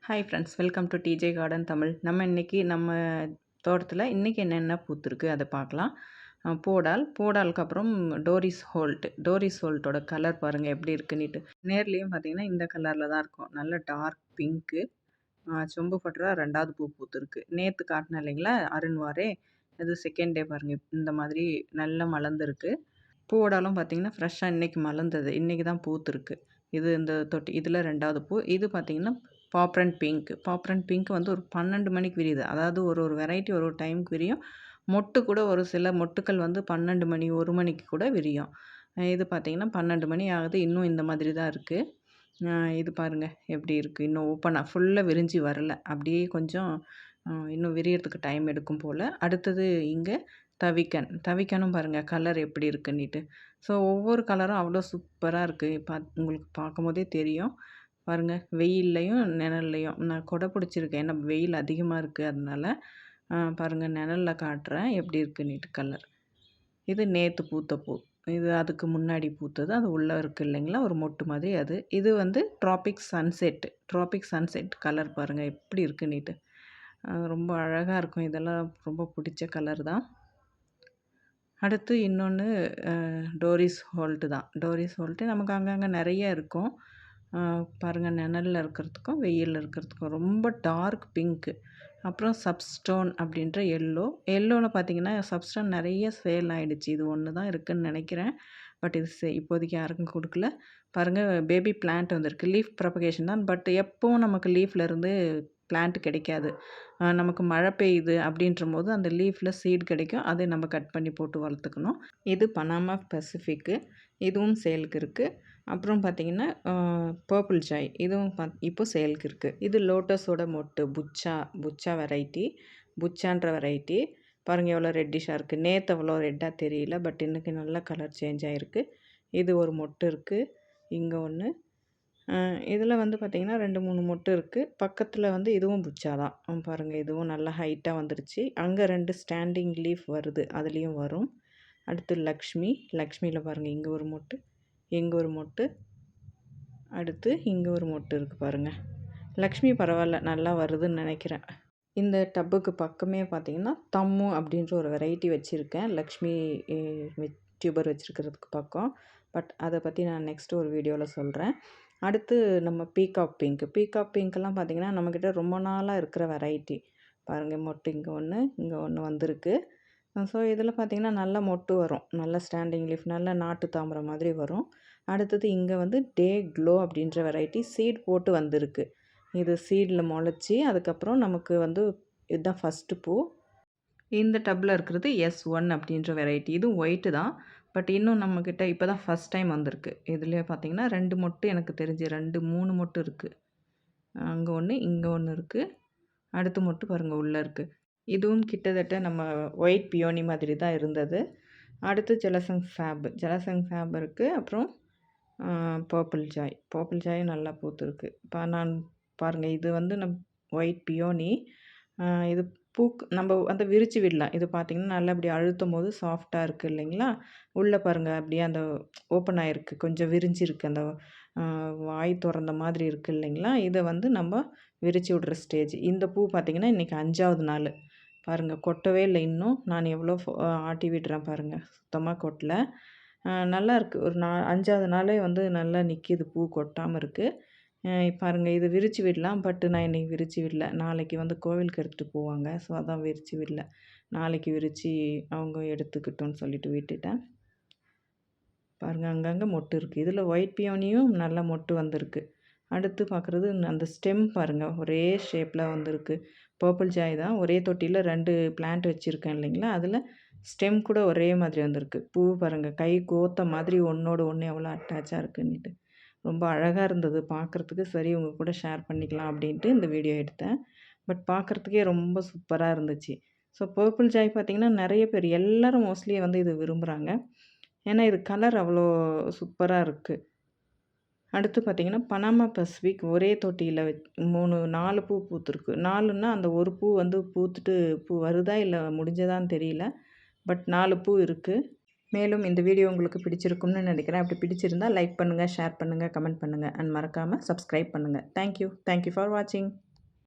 Hi friends, welcome to DJ garden Tamil. நம்ம தோட்டத்தில் இன்றைக்கி என்னென்ன பூத்துருக்கு அதை பார்க்கலாம். போடாலுக்கு அப்புறம் டோரிஸ் ஹோல்ட்டோட கலர் பாருங்கள் எப்படி இருக்குன்னுட்டு. நேர்லேயும் பார்த்தீங்கன்னா இந்த கலரில் தான் இருக்கும். நல்ல டார்க் பிங்க்கு. சொம்பு பட்டுறா 2வது பூ பூத்துருக்கு. நேற்று காட்டினேன் இல்லைங்களா அருண்வாரே, இது செகண்ட் டே பாருங்கள். இந்த மாதிரி நல்லா மலர்ந்துருக்கு. பூவோடாலும் பார்த்தீங்கன்னா ஃப்ரெஷ்ஷாக இன்றைக்கி மலர்ந்தது. இன்றைக்கி தான் பூத்துருக்கு. இது இந்த தொட்டி இதில் 2வது பூ. இது பார்த்தீங்கன்னா பாப்ரண்ட் பிங்க் வந்து ஒரு 12 மணிக்கு விரியுது. அதாவது ஒரு ஒரு வெரைட்டி ஒரு ஒரு டைமுக்கு விரியும். மொட்டு கூட ஒரு சில மொட்டுக்கள் வந்து 12 மணி 1 மணிக்கு கூட விரியும். இது பார்த்தீங்கன்னா 12 மணி ஆகுது. இன்னும் இந்த மாதிரி தான் இருக்குது. இது பாருங்கள் எப்படி இருக்குது. இன்னும் ஓப்பனாக ஃபுல்லாக விரிஞ்சு வரல. அப்படியே கொஞ்சம் இன்னும் விரியறதுக்கு டைம் எடுக்கும் போல். அடுத்தது இங்கே தவிக்கனும் பாருங்கள் கலர் எப்படி இருக்குன்னுட்டு. ஸோ ஒவ்வொரு கலரும் அவ்வளோ சூப்பராக இருக்குது. உங்களுக்கு பார்க்கும்போதே தெரியும். பாருங்கள், வெயில்லையும் நிழல்லையும் நான் கொடை பிடிச்சிருக்கேன். ஏன்னா வெயில் அதிகமாக இருக்குது அதனால. பாருங்கள் நிழலில் காட்டுறேன் எப்படி இருக்குன்னுட்டு கலர். இது நேற்று பூத்த பூ. இது அதுக்கு முன்னாடி பூத்தது. அது உள்ளே இருக்குது இல்லைங்களா ஒரு மொட்டு மாதிரி அது. இது வந்து ட்ராபிக் சன்செட் கலர் பாருங்கள் எப்படி இருக்குன்னுட்டு. ரொம்ப அழகாக இருக்கும். இதெல்லாம் ரொம்ப பிடிச்ச கலர் தான். அடுத்து இன்னொன்று டோரிஸ் ஹோல்ட்டு நமக்கு அங்கங்கே நிறைய இருக்கும். பாருங்கள் நிழல்ல இருக்கிறதுக்கும் வெயிலில் இருக்கிறதுக்கும் ரொம்ப டார்க் பிங்க்கு. அப்புறம் சப்ஸ்டோன் அப்படின்ற எல்லோவில் பார்த்தீங்கன்னா சப்ஸ்டோன் நிறைய சேல் ஆகிடுச்சு. இது ஒன்று தான் இருக்குதுன்னு நினைக்கிறேன். பட் இது இப்போதைக்கு யாருக்கும் கொடுக்கல. பாருங்கள் பேபி பிளான்ட் வந்திருக்கு. லீஃப் ப்ரொபகேஷன் தான். பட் எப்போவும் நமக்கு லீஃப்லேருந்து பிளான்ட் கிடைக்காது. நமக்கு மழை பெய்யுது அப்படின்றபோது அந்த லீஃபில் சீட் கிடைக்கும். அதை நம்ம கட் பண்ணி போட்டு வளர்த்துக்கணும். இது பனாமா பசிஃபிக்கு. இதுவும் சேலுக்கு இருக்குது. அப்புறம் பார்த்திங்கன்னா பர்பிள் ஜாய் இதுவும் இப்போ சேலுக்கு இருக்குது. இது லோட்டஸோட மொட்டு புச்சா புச்சான்ற வெரைட்டி. பாருங்கள் எவ்வளோ ரெட்டிஷாக இருக்குது. நேற்று அவ்வளோ ரெட்டாக தெரியல. பட் இன்றைக்கி நல்லா கலர் சேஞ்ச் ஆகிருக்கு. இது ஒரு மொட்டு இருக்குது. இங்கே ஒன்று. இதில் வந்து பார்த்திங்கன்னா 2 3 மொட்டு இருக்குது. பக்கத்தில் வந்து இதுவும் புச்சா தான். பாருங்கள் இதுவும் நல்லா ஹைட்டாக வந்துடுச்சு. அங்கே 2 ஸ்டாண்டிங் லீஃப் வருது. அதுலேயும் வரும். அடுத்து லக்ஷ்மியில் பாருங்கள் இங்கே ஒரு மொட்டு, இங்கே ஒரு மொட்டு, அடுத்து இங்கே ஒரு மொட்டு இருக்குது பாருங்கள். லக்ஷ்மி பரவாயில்ல நல்லா வருதுன்னு நினைக்கிறேன். இந்த டப்புக்கு பக்கமே பார்த்திங்கன்னா தம்மு அப்படின்ற ஒரு வெரைட்டி வச்சுருக்கேன். லக்ஷ்மி டியூபர் வச்சுருக்கிறதுக்கு பக்கம். பட் அதை பற்றி நான் நெக்ஸ்ட்டு ஒரு வீடியோவில் சொல்கிறேன். அடுத்து நம்ம பீகாக் பிங்க்கெல்லாம் பார்த்திங்கன்னா நம்மக்கிட்ட ரொம்ப நாளாக இருக்கிற வெரைட்டி. பாருங்கள் மொட்டு இங்கே ஒன்று வந்திருக்கு. ஸோ இதில் பார்த்திங்கன்னா நல்ல மொட்டு வரும். நல்ல ஸ்டாண்டிங் லீஃப் நல்ல நாட்டு தாமரை மாதிரி வரும். அடுத்தது இங்கே வந்து டே க்ளோ அப்படின்ற வெரைட்டி சீட் போட்டு வந்திருக்கு. இது சீடில் முளைச்சி அதுக்கப்புறம் நமக்கு வந்து இதுதான் ஃபஸ்ட்டு பூ. இந்த டப்பில் இருக்கிறது S1 அப்படின்ற வெரைட்டி. இதுவும் ஒயிட்டு தான். பட் இன்னும் நம்மக்கிட்ட இப்போ தான் ஃபஸ்ட் டைம் வந்திருக்கு. இதுலேயே பார்த்திங்கன்னா 2 மொட்டு எனக்கு தெரிஞ்சு 2 3 மொட்டு இருக்குது. அங்கே ஒன்று இங்கே ஒன்று இருக்குது. அடுத்த மொட்டு பாருங்கள் உள்ளே இருக்குது. இதுவும் கிட்டத்தட்ட நம்ம ஒயிட் பியோனி மாதிரி தான் இருந்தது. அடுத்து ஜலசங் ஃபேப் இருக்குது. அப்புறம் பர்பிள் ஜாயும் நல்லா பூத்துருக்கு. இப்போ நான் பாருங்கள் இது வந்து ஒயிட் பியோனி. இது நம்ம அந்த விரித்து விடலாம். இது பார்த்திங்கன்னா நல்லா இப்படி அழுத்தும் போது சாஃப்டாக இருக்குது இல்லைங்களா. உள்ளே பாருங்கள் அப்படியே அந்த ஓப்பன் ஆகிருக்கு. கொஞ்சம் விரிஞ்சிருக்கு. அந்த வாய் திறந்த மாதிரி இருக்குது இல்லைங்களா. இதை வந்து நம்ம விரித்து விடுற ஸ்டேஜ். இந்த பூ பார்த்திங்கன்னா இன்றைக்கி 5வது நாள். பாருங்கள் கொட்டவே இல்லை இன்னும். நான் எவ்வளோ ஆட்டி விடுறேன் பாருங்கள். சுத்தமாக கொட்டலை. நல்லா இருக்குது. ஒரு 5வது நாளே வந்து நல்லா நிற்கிது. பூ கொட்டாமல் இருக்குது. பாருங்கள் இது விரித்து விடலாம். பட் நான் இன்றைக்கி விரித்து விடல. நாளைக்கு வந்து கோவிலுக்கு எடுத்துகிட்டு போவாங்க. ஸோ அதான் விரித்து விடல. நாளைக்கு விரித்து அவங்க எடுத்துக்கிட்டோன்னு சொல்லிட்டு விட்டுட்டேன். பாருங்கள் அங்கங்கே மொட்டு இருக்குது. இதில் ஒயிட் பியோனியும் நல்ல மொட்டு வந்திருக்கு. அடுத்து பார்க்குறது அந்த ஸ்டெம் பாருங்கள் ஒரே ஷேப்பில் வந்திருக்கு. பர்பிள் ஜாய் தான். ஒரே தொட்டியில் 2 பிளான்ட் வச்சுருக்கேன் இல்லைங்களா. அதில் ஸ்டெம் கூட ஒரே மாதிரி வந்திருக்கு. பூ பாருங்கள் கை கோத்த மாதிரி ஒன்றோடு ஒன்று எவ்வளோ அட்டாச்சாக இருக்குன்னுட்டு. ரொம்ப அழகாக இருந்தது பார்க்குறதுக்கு. சரி உங்கள் கூட ஷேர் பண்ணிக்கலாம் அப்படின்ட்டு இந்த வீடியோ எடுத்தேன். பட் பார்க்குறதுக்கே ரொம்ப சூப்பராக இருந்துச்சு. ஸோ பர்பிள் ஜாய் பார்த்திங்கன்னா நிறைய பேர் எல்லோரும் மோஸ்ட்லி வந்து இது விரும்புகிறாங்க. ஏன்னா இது கலர் அவ்வளோ சூப்பராக இருக்குது. அடுத்து பார்த்திங்கன்னா பனாமா பசிபிக் ஒரே தொட்டியில் 4 பூ பூத்துருக்கு. 4ன்னா அந்த ஒரு பூ வந்து பூத்துட்டு பூ வருதா இல்லை முடிஞ்சதான்னு தெரியல. பட் 4 பூ இருக்குது. மேலும் இந்த வீடியோ உங்களுக்கு பிடிச்சிருக்கும்னு நினைக்கிறேன். அப்படி பிடிச்சிருந்தால் லைக் பண்ணுங்கள், ஷேர் பண்ணுங்கள், கமெண்ட் பண்ணுங்கள் அண்ட் மறக்காமல் சப்ஸ்கிரைப் பண்ணுங்கள். தேங்க்யூ ஃபார் வாட்சிங்.